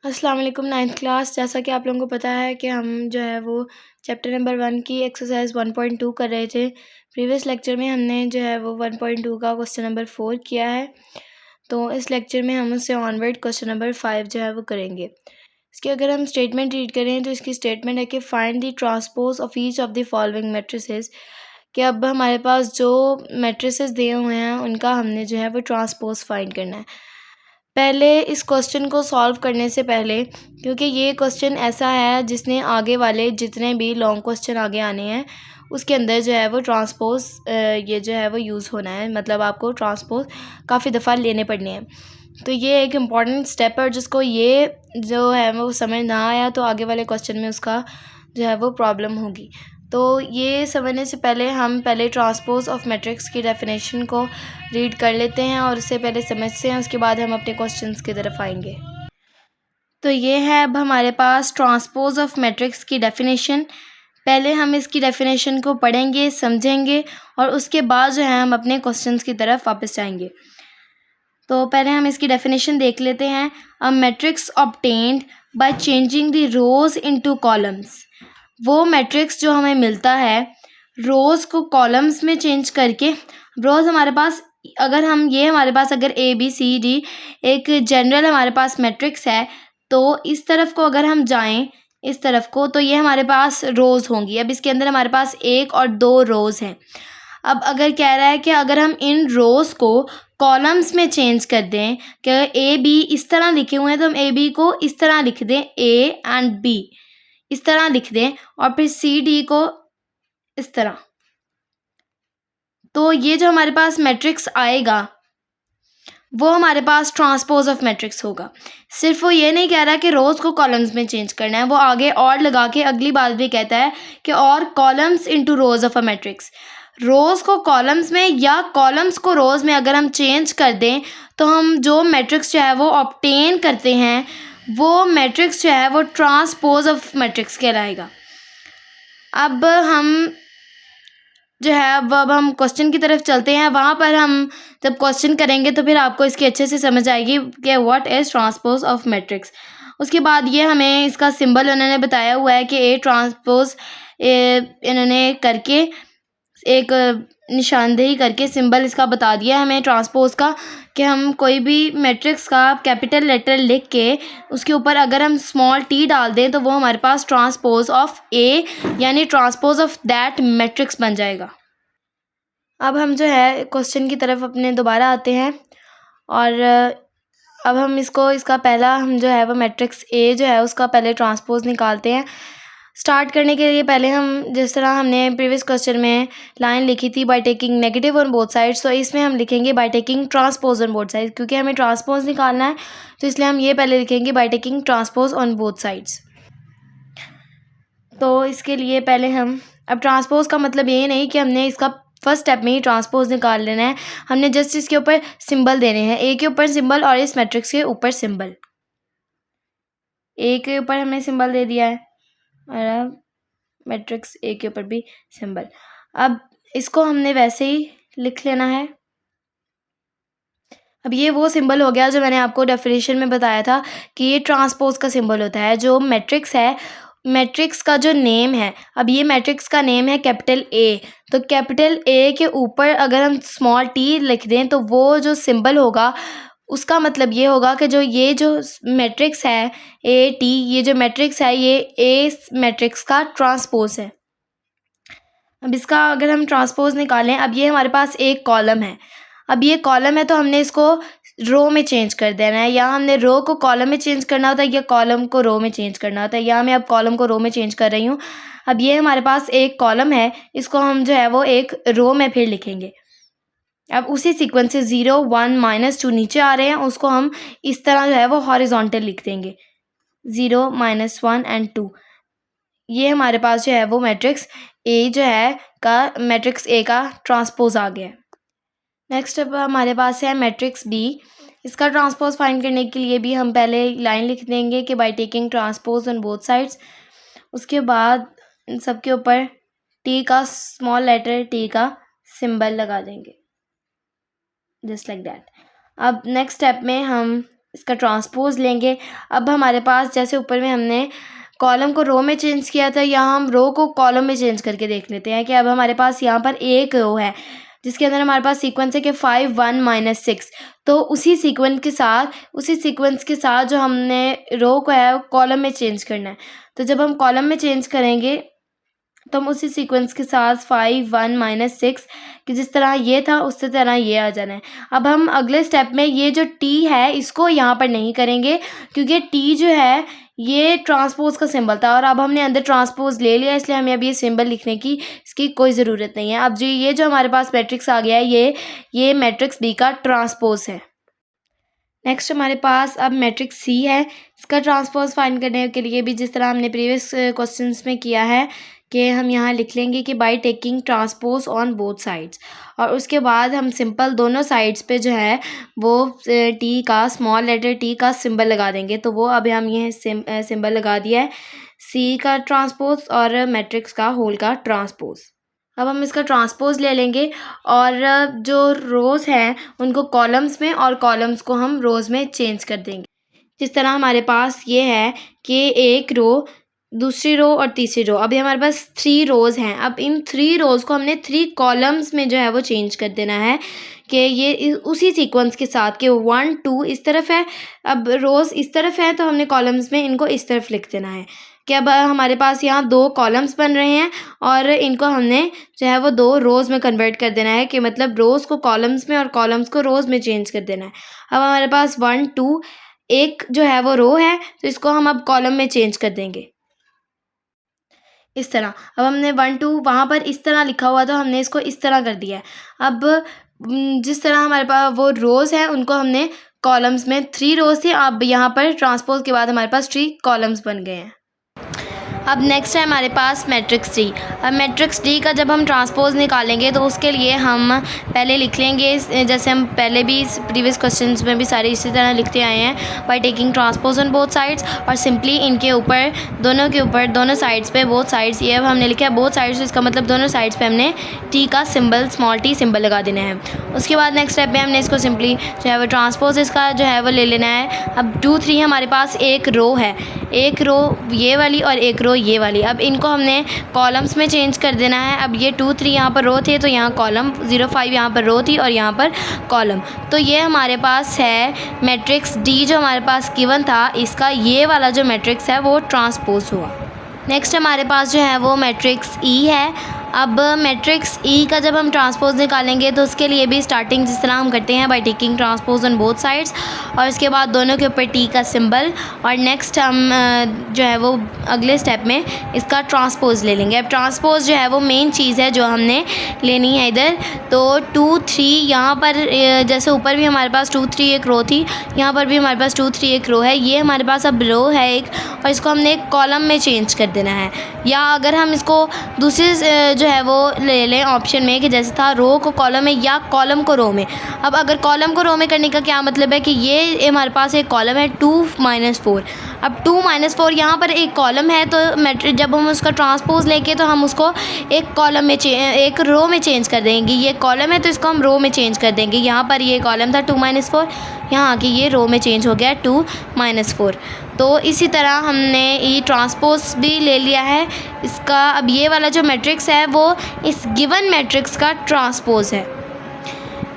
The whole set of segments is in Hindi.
अस्सलाम वालेकुम। 9th क्लास, जैसा कि आप लोगों को पता है कि हम जो है वो चैप्टर नंबर 1 की एक्सरसाइज 1.2 कर रहे थे। प्रीवियस लेक्चर में हमने जो है वो 1.2 का क्वेश्चन नंबर 4 किया है, तो इस लेक्चर में हम उससे ऑनवर्ड क्वेश्चन नंबर 5 जो है वो करेंगे। इसकी अगर हम स्टेटमेंट रीड करें तो इसकी स्टेटमेंट है कि find the transpose of each of the following matrices. कि अब हमारे पास जो मैट्रिसेस दिए हुए हैं उनका हमने जो है वो ट्रांसपोज फाइंड करना है। पहले इस क्वेश्चन को सॉल्व करने से पहले, क्योंकि ये क्वेश्चन ऐसा है जिसने आगे वाले जितने भी लॉन्ग क्वेश्चन आगे आने हैं उसके अंदर जो है वो ट्रांसपोज ये जो है वो यूज़ होना है, मतलब आपको ट्रांसपोज काफ़ी दफ़ा लेने पड़ने हैं। तो ये एक इम्पॉर्टेंट स्टेप है, और जिसको ये जो है वो समझ ना आया तो आगे वाले क्वेश्चन में उसका जो है वो प्रॉब्लम होगी। तो ये समझने से पहले हम पहले ट्रांसपोज ऑफ मैट्रिक्स की डेफिनेशन को रीड कर लेते हैं और उससे पहले समझते हैं, उसके बाद हम अपने क्वेश्चंस की तरफ आएंगे। तो ये है अब हमारे पास ट्रांसपोज ऑफ मैट्रिक्स की डेफिनेशन। पहले हम इसकी डेफिनेशन को पढ़ेंगे, समझेंगे, और उसके बाद जो है हम अपने क्वेश्चंस की तरफ वापस जाएंगे। तो पहले हम इसकी डेफिनेशन देख लेते हैं। A matrix obtained by changing the rose into columns. वो मैट्रिक्स जो हमें मिलता है रोज़ को कॉलम्स में चेंज करके। रोज़ हमारे पास अगर हम ये हमारे पास अगर ए बी सी डी एक जनरल हमारे पास मैट्रिक्स है, तो इस तरफ को अगर हम जाएं इस तरफ को तो ये हमारे पास रोज़ होंगी। अब इसके अंदर हमारे पास 1 और 2 रोज़ हैं। अब अगर कह रहा है कि अगर हम इन रोज़ को कॉलम्स में चेंज कर दें कि ए बी इस तरह लिखे हुए हैं तो हम ए बी को इस तरह लिख दें, ए एंड बी इस तरह लिख दें, और फिर सी डी को इस तरह। तो ये जो हमारे पास मैट्रिक्स आएगा वो हमारे पास ट्रांसपोज ऑफ मैट्रिक्स होगा। सिर्फ वो ये नहीं कह रहा कि रोज़ को कॉलम्स में चेंज करना है, वो आगे और लगा के अगली बात भी कहता है कि और columns into rows of a matrix. Rows को कॉलम्स में या कॉलम्स को रोज़ में अगर हम चेंज कर दें तो हम जो मैट्रिक्स जो है वो ऑब्टेन करते हैं वो मैट्रिक्स जो है वो ट्रांसपोज ऑफ मैट्रिक्स कहलाएगा। अब हम जो है अब हम क्वेश्चन की तरफ चलते हैं। वहाँ पर हम जब क्वेश्चन करेंगे तो फिर आपको इसकी अच्छे से समझ आएगी कि what is transpose of matrix. उसके बाद ये हमें इसका सिंबल उन्होंने बताया हुआ है कि ए ट्रांसपोज इन्होंने करके एक निशानदेही करके सिंबल इसका बता दिया हमें ट्रांसपोज का, कि हम कोई भी मैट्रिक्स का कैपिटल लेटर लिख के उसके ऊपर अगर हम स्मॉल टी डाल दें तो वो हमारे पास ट्रांसपोज ऑफ ए यानी ट्रांसपोज ऑफ दैट मैट्रिक्स बन जाएगा। अब हम जो है क्वेश्चन की तरफ अपने दोबारा आते हैं, और अब हम इसका पहला हम जो है वो मैट्रिक्स ए जो है उसका पहले ट्रांसपोज निकालते हैं। स्टार्ट करने के लिए पहले हम जिस तरह हमने प्रीवियस क्वेश्चन में लाइन लिखी थी by taking negative on both sides, तो इसमें हम लिखेंगे by taking transpose on both sides. क्योंकि हमें ट्रांसपोज निकालना है तो इसलिए हम ये पहले लिखेंगे by taking transpose on both sides. तो इसके लिए पहले हम अब ट्रांसपोज का मतलब ये नहीं कि हमने इसका फर्स्ट स्टेप में ही ट्रांसपोज निकाल लेना है, हमने जस्ट इसके ऊपर सिंबल देने हैं। ए के ऊपर सिंबल और इस मैट्रिक्स के ऊपर सिंबल। ए के ऊपर हमने सिंबल दे दिया है और अब मैट्रिक्स ए के ऊपर भी सिंबल। अब इसको हमने वैसे ही लिख लेना है। अब ये वो सिंबल हो गया जो मैंने आपको डेफिनेशन में बताया था कि ये ट्रांसपोज का सिंबल होता है। जो मैट्रिक्स है, मैट्रिक्स का जो नेम है, अब ये मैट्रिक्स का नेम है कैपिटल ए, तो कैपिटल ए के ऊपर अगर हम स्मॉल टी लिख दें तो वो जो सिंबल होगा उसका मतलब ये होगा कि ये जो मैट्रिक्स है ए टी, ये जो मैट्रिक्स है ये ए मैट्रिक्स का ट्रांसपोज है। अब इसका अगर हम ट्रांसपोज निकालें, अब ये हमारे पास एक कॉलम है। अब ये कॉलम है तो हमने इसको रो में चेंज कर देना है, या हमने रो को कॉलम में चेंज करना होता है या कॉलम को रो में चेंज करना होता है। या मैं अब कॉलम को रो में चेंज कर रही हूँ। अब ये हमारे पास एक कॉलम है, इसको हम जो है वो एक रो में फिर लिखेंगे। अब उसी सीक्वेंस से 0 1 -2 नीचे आ रहे हैं, उसको हम इस तरह जो है वो हॉरिजॉन्टल लिख देंगे 0 -1 एंड 2। ये हमारे पास जो है वो मैट्रिक्स ए जो है का मैट्रिक्स ए का ट्रांसपोज आ गया है। नेक्स्ट अब हमारे पास है मैट्रिक्स बी। इसका ट्रांसपोज फाइंड करने के लिए भी हम पहले लाइन लिख देंगे कि by taking transpose on both sides. उसके बाद इन सब के ऊपर टी का स्मॉल लेटर टी का सिंबल लगा देंगे जस्ट लाइक दैट। अब नेक्स्ट स्टेप में हम इसका ट्रांसपोज लेंगे। अब हमारे पास जैसे ऊपर में हमने कॉलम को रो में चेंज किया था, यहाँ हम रो को कॉलम में चेंज करके देख लेते हैं कि अब हमारे पास यहाँ पर एक रो है जिसके अंदर हमारे पास सीक्वेंस है कि 5 1 -6। तो उसी सीक्वेंस के साथ जो हमने रो को है कॉलम में चेंज करना है। तो जब हम कॉलम में चेंज करेंगे तो हम उसी सीक्वेंस के साथ 5 1 -6 कि जिस तरह ये था उसी तरह ये आ जाना है। अब हम अगले स्टेप में ये जो टी है इसको यहाँ पर नहीं करेंगे क्योंकि टी जो है ये ट्रांसपोज का सिंबल था और अब हमने अंदर ट्रांसपोज ले लिया, इसलिए हमें अब ये सिंबल लिखने की इसकी कोई ज़रूरत नहीं है। अब जो ये जो हमारे पास मैट्रिक्स आ गया है ये मैट्रिक्स बी का ट्रांसपोज है। नेक्स्ट हमारे पास अब मैट्रिक्स सी है। इसका ट्रांसपोज फाइंड करने के लिए भी जिस तरह हमने प्रीवियस क्वेश्चंस में किया है कि हम यहाँ लिख लेंगे कि by taking transpose on both sides, और उसके बाद हम सिंपल दोनों साइड्स पे जो है वो टी का स्मॉल लेटर टी का सिंबल लगा देंगे। तो वो अभी हम ये सिंबल लगा दिया है सी का ट्रांसपोज और मैट्रिक्स का होल का ट्रांसपोज। अब हम इसका ट्रांसपोज ले लेंगे और जो रोज़ हैं उनको कॉलम्स में और कॉलम्स को हम रोज़ में चेंज कर देंगे। जिस तरह हमारे पास ये है कि एक रो, दूसरी रो और तीसरी रो, अभी हमारे पास 3 रोज़ हैं। अब इन 3 रोज़ को हमने 3 कॉलम्स में जो है वो चेंज कर देना है कि ये उसी सीक्वेंस के साथ कि 1 2 इस तरफ है, अब रोज़ इस तरफ है तो हमने कॉलम्स में इनको इस तरफ लिख देना है कि अब हमारे पास यहाँ 2 कॉलम्स बन रहे हैं और इनको हमने जो है वो 2 रोज़ में कन्वर्ट कर देना है कि मतलब रोज़ को कॉलम्स में और कॉलम्स को रोज़ में चेंज कर देना है। अब हमारे पास 1 2 एक जो है वो रो है तो इसको हम अब कॉलम में चेंज कर देंगे इस तरह। अब हमने 1 2 वहाँ पर इस तरह लिखा हुआ था, हमने इसको इस तरह कर दिया है। अब जिस तरह हमारे पास वो रोज़ हैं उनको हमने कॉलम्स में 3 रोज़ थी, अब यहाँ पर ट्रांसपोज के बाद हमारे पास 3 कॉलम्स बन गए हैं। अब नेक्स्ट है हमारे पास मैट्रिक्स डी। अब मैट्रिक्स डी का जब हम ट्रांसपोज निकालेंगे तो उसके लिए हम पहले लिख लेंगे जैसे हम पहले भी प्रीवियस क्वेश्चंस में भी सारे इसी तरह लिखते आए हैं, by taking transpose on both sides, और सिंपली इनके ऊपर दोनों साइड्स पे बोथ साइड्स, ये अब हमने लिखा है बोथ साइड्स, इसका मतलब दोनों साइड्स पे हमने टी का सिंबल स्मॉल टी सिंबल लगा देना है। उसके बाद नेक्स्ट स्टेप में हमने इसको सिंपली जो है वो ट्रांसपोज इसका जो है वो ले लेना है। अब 2 3 हमारे पास एक रो है, एक रो ये वाली और एक रो ये वाली, अब इनको हमने कॉलम्स में चेंज कर देना है। अब ये 2 3 यहाँ पर रो थे तो यहाँ कॉलम, 0 5 यहाँ पर रो थी और यहाँ पर कॉलम। तो ये हमारे पास है मैट्रिक्स डी जो हमारे पास गिवन था, इसका ये वाला जो मैट्रिक्स है वो ट्रांसपोज हुआ। नेक्स्ट हमारे पास जो है वो मैट्रिक्स ई है। अब मैट्रिक्स ई का जब हम ट्रांसपोज निकालेंगे तो उसके लिए भी स्टार्टिंग जिस तरह हम करते हैं by taking transpose on both sides, और उसके बाद दोनों के ऊपर टी का सिंबल, और नेक्स्ट हम जो है वो अगले स्टेप में इसका ट्रांसपोज ले लेंगे। अब ट्रांसपोज जो है वो मेन चीज़ है जो हमने लेनी है इधर। तो 2 3 यहाँ पर जैसे ऊपर भी हमारे पास 2 3 एक रो थी, यहाँ पर भी हमारे पास 2 3 एक रो है, ये हमारे पास अब रो है एक, और इसको हमने एक कॉलम में चेंज कर देना है। या अगर हम इसको दूसरे जो है वो ले लें ऑप्शन में कि जैसे था रो को कॉलम में या कॉलम को रो में। अब अगर कॉलम को रो में करने का क्या मतलब है कि ये हमारे पास एक कॉलम है 2 -4, अब 2 -4 यहाँ पर एक कॉलम है तो मैट्रिक्स जब हम उसका ट्रांसपोज लेके तो हम उसको एक कॉलम में एक रो में चेंज कर देंगे। ये कॉलम है तो इसको हम रो में चेंज कर देंगे। यहाँ पर ये कॉलम था 2 -4, यहाँ आके ये रो में चेंज हो गया 2 -4। तो इसी तरह हमने ये ट्रांसपोज भी ले लिया है इसका। अब ये वाला जो मैट्रिक्स है वो इस गिवन मैट्रिक्स का ट्रांसपोज है।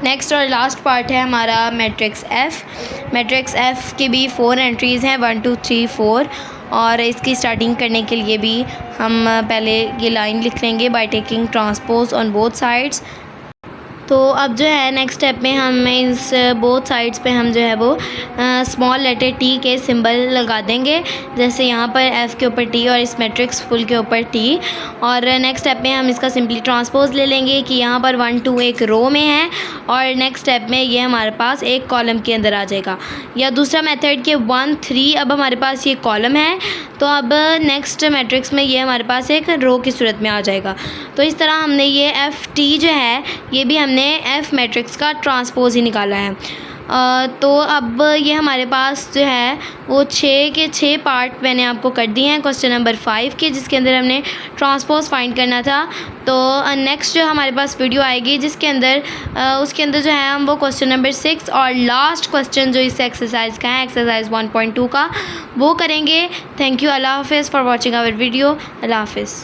नेक्स्ट और लास्ट पार्ट है हमारा मैट्रिक्स एफ़। मैट्रिक्स एफ़ की भी 4 एंट्रीज़ हैं 1 2 3 4, और इसकी स्टार्टिंग करने के लिए भी हम पहले ये लाइन लिख लेंगे by taking transpose on both sides. तो अब जो है नेक्स्ट स्टेप में हम इस बोथ साइड्स पे हम जो है वो स्मॉल लेटर टी के सिंबल लगा देंगे, जैसे यहाँ पर एफ़ के ऊपर टी और इस मैट्रिक्स फुल के ऊपर टी। और नेक्स्ट स्टेप में हम इसका सिंपली ट्रांसपोज ले लेंगे कि यहाँ पर 1 2 एक रो में है और नेक्स्ट स्टेप में ये हमारे पास एक कॉलम के अंदर आ जाएगा। या दूसरा मेथड के 1 3, अब हमारे पास ये कॉलम है तो अब नेक्स्ट मैट्रिक्स में ये हमारे पास एक रो की सूरत में आ जाएगा। तो इस तरह हमने ये एफ़ टी जो है ये भी हमने एफ़ मैट्रिक्स का ट्रांसपोज ही निकाला है। तो अब ये हमारे पास जो है वो 6 के 6 पार्ट मैंने आपको कर दिए हैं क्वेश्चन नंबर 5 के, जिसके अंदर हमने ट्रांसपोज फाइंड करना था। तो नेक्स्ट जो हमारे पास वीडियो आएगी जिसके अंदर उसके अंदर जो है हम वो क्वेश्चन नंबर 6 और लास्ट क्वेश्चन जो इस एक्सरसाइज का है, एक्सरसाइज 1.2 का, वो करेंगे। Thank you. अल्लाह हाफिज़ फॉर वॉचिंग आवर वीडियो। अल्लाह हाफिज़।